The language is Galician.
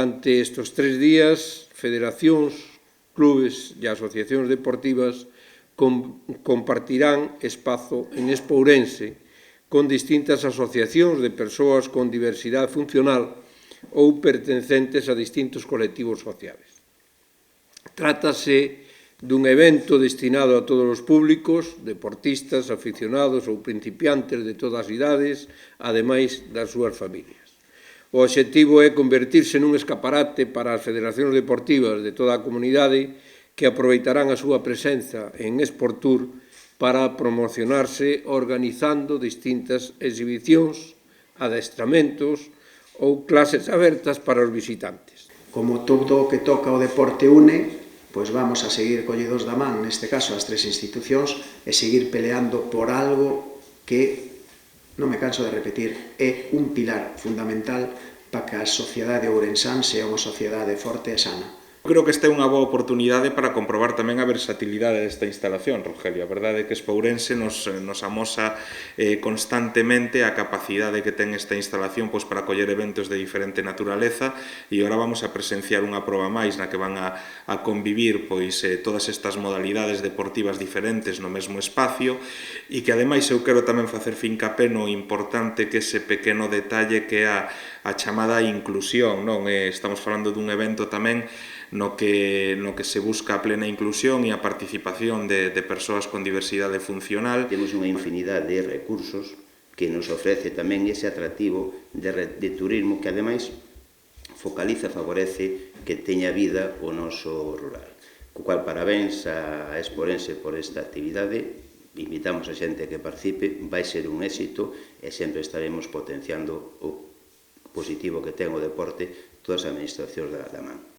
Durante estes 3 días, federacións, clubes e asociacións deportivas compartirán espazo en Espourense con distintas asociacións de persoas con diversidade funcional ou pertencentes a distintos colectivos sociales. Trátase dun evento destinado a todos os públicos, deportistas, aficionados ou principiantes de todas as idades, ademais das súas familias. O obxectivo é convertirse nun escaparate para as federacións deportivas de toda a comunidade que aproveitarán a súa presenza en Esportur para promocionarse organizando distintas exhibicións, adestramentos ou clases abertas para os visitantes. Como todo o que toca o deporte une, pois vamos a seguir collidos da man, neste caso as 3 institucións, e seguir peleando por algo que, non me canso de repetir, é un pilar fundamental para que a sociedade ourensán sea unha sociedade forte e sana. Creo que esta é unha boa oportunidade para comprobar tamén a versatilidade desta instalación, Rogelio. A verdade é que Espourense nos amosa constantemente a capacidade que ten esta instalación para coller eventos de diferente naturaleza, e agora vamos a presenciar unha proba máis na que van a convivir todas estas modalidades deportivas diferentes no mesmo espacio, e que ademais eu quero tamén facer fincapé no importante que ese pequeno detalle que é a chamada inclusión, non? Estamos falando dun evento tamén no que se busca a plena inclusión e a participación de persoas con diversidade funcional. Temos unha infinidade de recursos que nos ofrece tamén ese atractivo de turismo que, ademais, focaliza, favorece que teña vida o noso rural. Co cual, parabéns a Espourense por esta actividade, invitamos a xente que participe, vai ser un éxito e sempre estaremos potenciando o positivo que ten o deporte todas as administracións da man.